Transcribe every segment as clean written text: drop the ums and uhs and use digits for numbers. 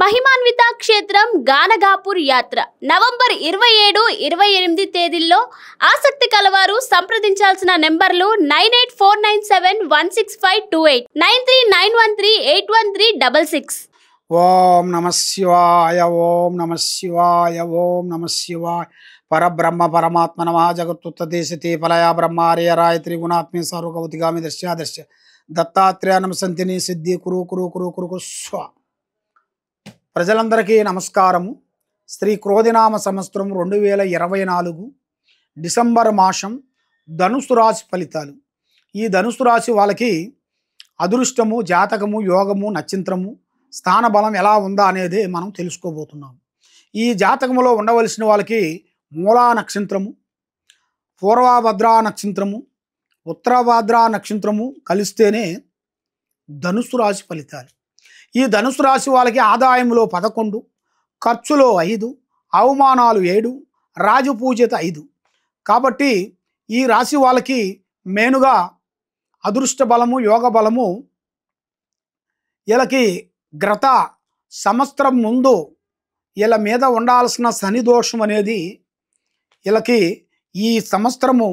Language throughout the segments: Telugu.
మహిమాన్విత క్షేత్రం గానగాపూర్ యాత్ర నవంబర్ 27, 28 తేదీల్లో ఆసక్తి కలవారు సంప్రదించాల్సిన నెంబర్లు 9849716528 9391381366. ఓం నమః శివాయ ఓం నమః శివాయ ఓం నమః శివాయ పరబ్రహ్మ పరమాత్మ నమః జగత్తుత్తదేశతే ఫలయ బ్రహ్మార్య రాయ త్రిగుణాత్మే సర్వగౌతిగామి దర్శ దత్తాత్రేయ నమసంతిని సిద్ధి కురు కురు కురు కురు కురు స్వ. ప్రజలందరికీ నమస్కారము. శ్రీ క్రోధినామ సంవత్సరం 2024 డిసెంబర్ మాసం ధనుసు రాశి ఫలితాలు. ఈ ధనుసు రాశి వాళ్ళకి అదృష్టము, జాతకము, యోగము, నక్షత్రము, స్థాన బలం ఎలా ఉందా అనేది మనం తెలుసుకోబోతున్నాం. ఈ జాతకములో ఉండవలసిన వాళ్ళకి మూలా నక్షత్రము, పూర్వభద్రా నక్షత్రము, ఉత్తరభద్రా నక్షత్రము కలిస్తేనే ధనుసు రాశి ఫలితాలు. ఈ ధనుసు రాశి వాళ్ళకి ఆదాయంలో 11, ఖర్చులో 5, అవమానాలు 7, రాజపూజిత 5. కాబట్టి ఈ రాశి వాళ్ళకి మెయిన్గా అదృష్ట బలము, యోగ బలము వీళ్ళకి గత సంవత్సరం ముందు వీళ్ళ మీద ఉండాల్సిన శని దోషం అనేది వీళ్ళకి ఈ సంవత్సరము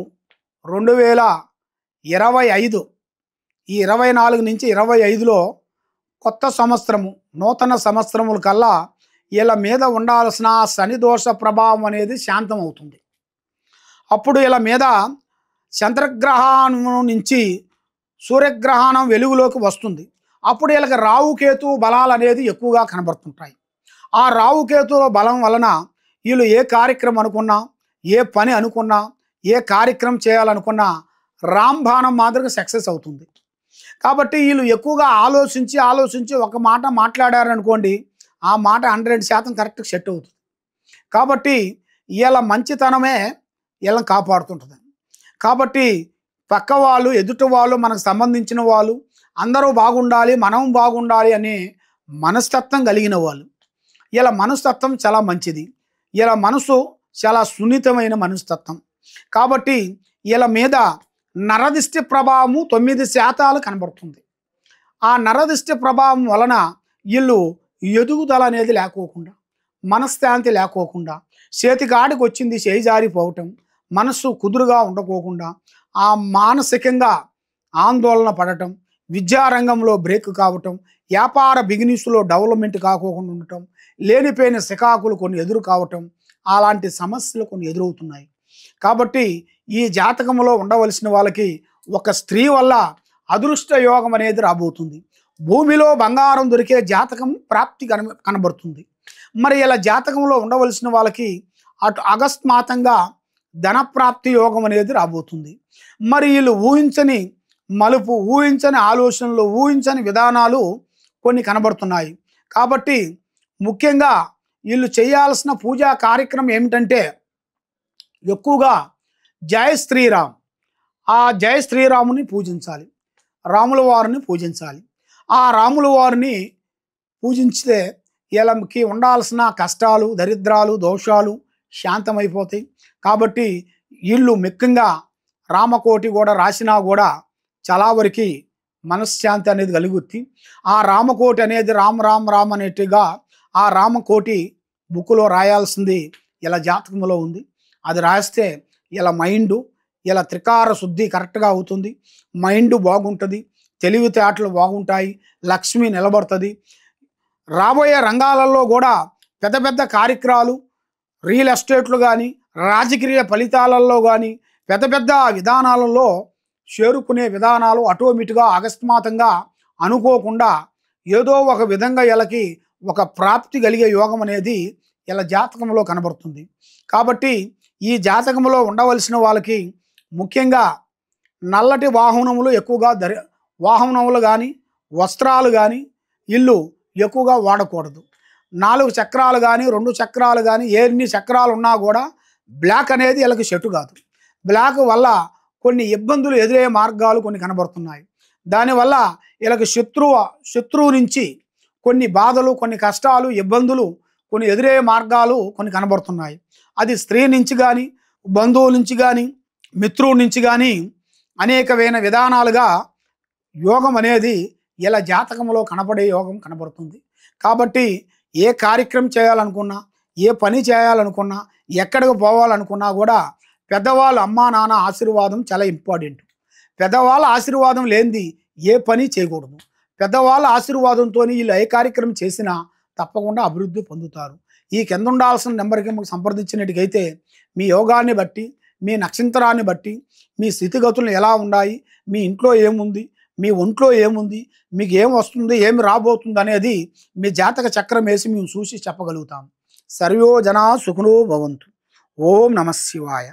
2025 ఈ 24 నుంచి 25లో కొత్త సంవత్సరము, నూతన సంవత్సరముల కల్లా వీళ్ళ మీద ఉండాల్సిన శని దోష ప్రభావం అనేది శాంతం అవుతుంది. అప్పుడు వీళ్ళ మీద చంద్రగ్రహణం నుంచి సూర్యగ్రహణం వెలుగులోకి వస్తుంది. అప్పుడు వీళ్ళకి రావుకేతు బలాలు అనేది ఎక్కువగా కనబడుతుంటాయి. ఆ రావుకేతుల బలం వలన వీళ్ళు ఏ కార్యక్రమం అనుకున్నా, ఏ పని అనుకున్నా, ఏ కార్యక్రమం చేయాలనుకున్నా రాంబాణం మాదిరిగా సక్సెస్ అవుతుంది. కాబట్టి వీళ్ళు ఎక్కువగా ఆలోచించి ఒక మాట మాట్లాడారనుకోండి, ఆ మాట 100% కరెక్ట్గా సెట్ అవుతుంది. కాబట్టి వీళ్ళ మంచితనమే వీళ్ళని కాపాడుతుంటుంది. కాబట్టి పక్క వాళ్ళు, ఎదుటి వాళ్ళు, మనకు సంబంధించిన వాళ్ళు అందరూ బాగుండాలి, మనం బాగుండాలి అనే మనస్తత్వం కలిగిన వాళ్ళు. వీళ్ళ మనస్తత్వం చాలా మంచిది. వీళ్ళ మనసు చాలా సున్నితమైన మనస్తత్వం. కాబట్టి వీళ్ళ మీద నరదిష్టి ప్రభావము 9% కనబడుతుంది. ఆ నరదిష్టి ప్రభావం వలన వీళ్ళు ఎదుగుదల అనేది లేకోకుండా, మనశ్శాంతి లేకోకుండా, చేతికాడికి వచ్చింది చేయి జారిపోవటం, మనస్సు కుదురుగా ఉండకోకుండా, ఆ మానసికంగా ఆందోళన పడటం, విద్యారంగంలో బ్రేక్ కావటం, వ్యాపార బిజినెస్లో డెవలప్మెంట్ కాకోకుండా ఉండటం, లేనిపోయిన సికాకులు కొన్ని ఎదురు కావటం, అలాంటి సమస్యలు కొన్ని ఎదురవుతున్నాయి. కాబట్టి ఈ జాతకంలో ఉండవలసిన వాళ్ళకి ఒక స్త్రీ వల్ల అదృష్ట యోగం అనేది రాబోతుంది. భూమిలో బంగారం దొరికే జాతకం ప్రాప్తి కనబడుతుంది. మరి ఇలా జాతకంలో ఉండవలసిన వాళ్ళకి అటు అకస్మాత్తుగా ధనప్రాప్తి యోగం అనేది రాబోతుంది. మరి వీళ్ళు ఊహించని మలుపు, ఊహించని ఆలోచనలు, ఊహించని విధానాలు కొన్ని కనబడుతున్నాయి. కాబట్టి ముఖ్యంగా వీళ్ళు చేయాల్సిన పూజా కార్యక్రమం ఏమిటంటే ఎక్కువగా జయ శ్రీరామ్, ఆ జయ శ్రీరాముని పూజించాలి, రాముల వారిని పూజించాలి. ఆ రాముల వారిని పూజించితే వీళ్ళకి ఉండాల్సిన కష్టాలు, దరిద్రాలు, దోషాలు శాంతమైపోతాయి. కాబట్టి వీళ్ళు ముఖ్యంగా రామకోటి కూడా రాసినా కూడా చాలా వరకు మనశ్శాంతి అనేది కలుగుద్ది. ఆ రామకోటి అనేది రామ్ రామ్ రామ్ అనేట్టుగా ఆ రామకోటి బుక్లో రాయాల్సింది ఇలా జాతకంలో ఉంది. అది రాస్తే ఇలా మైండు, ఇలా త్రికార శుద్ధి కరెక్ట్గా అవుతుంది. మైండ్ బాగుంటుంది, తెలివితేటలు బాగుంటాయి, లక్ష్మి నిలబడుతుంది. రాబోయే రంగాలలో కూడా పెద్ద పెద్ద కార్యక్రమాలు, రియల్ ఎస్టేట్లు కానీ, రాజకీయ ఫలితాలలో కానీ, పెద్ద పెద్ద విధానాలలో చేరుకునే విధానాలు ఆటోమేటిక్గా అకస్మాత్తుగా అనుకోకుండా ఏదో ఒక విధంగా వీళ్ళకి ఒక ప్రాప్తి కలిగే యోగం అనేది ఇలా జాతకంలో కనబడుతుంది. కాబట్టి ఈ జాతకంలో ఉండవలసిన వాళ్ళకి ముఖ్యంగా నల్లటి వాహనములు ఎక్కువగా వాహనములు కానీ, వస్త్రాలు కానీ ఇల్లు ఎక్కువగా వాడకూడదు. 4 చక్రాలు కానీ, 2 చక్రాలు కానీ, ఎన్ని చక్రాలు ఉన్నా కూడా బ్లాక్ అనేది వీళ్ళకి సెట్ కాదు. బ్లాక్ వల్ల కొన్ని ఇబ్బందులు ఎదురయ్యే మార్గాలు కొన్ని కనబడుతున్నాయి. దానివల్ల వీళ్ళకి శత్రువు నుంచి కొన్ని బాధలు, కొన్ని కష్టాలు, ఇబ్బందులు కొన్ని ఎదురయ్యే మార్గాలు కొన్ని కనబడుతున్నాయి. అది స్త్రీ నుంచి కానీ, బంధువుల నుంచి కానీ, మిత్రుల నుంచి కానీ అనేకమైన విధానాలుగా యోగం అనేది ఇలా జాతకంలో కనపడే యోగం కనబడుతుంది. కాబట్టి ఏ కార్యక్రమం చేయాలనుకున్నా, ఏ పని చేయాలనుకున్నా, ఎక్కడికి పోవాలనుకున్నా కూడా పెద్దవాళ్ళ అమ్మా నాన్న ఆశీర్వాదం చాలా ఇంపార్టెంట్. పెద్దవాళ్ళ ఆశీర్వాదం లేనిది ఏ పని చేయకూడదు. పెద్దవాళ్ళ ఆశీర్వాదంతో వీళ్ళు ఏ కార్యక్రమం చేసినా తప్పకుండా అభివృద్ధి పొందుతారు. ఈ కింద ఉండాల్సిన నెంబర్కి మాకు సంప్రదించినట్టుగైతే మీ యోగాన్ని బట్టి, మీ నక్షత్రాన్ని బట్టి, మీ స్థితిగతులు ఎలా ఉన్నాయి, మీ ఇంట్లో ఏముంది, మీ ఒంట్లో ఏముంది, మీకు ఏం వస్తుంది, ఏమి రాబోతుంది అనేది మీ జాతక చక్రం వేసి మేము చూసి చెప్పగలుగుతాం. సర్వో జనా సుఖినో భవంతు. ఓం నమః శివాయ.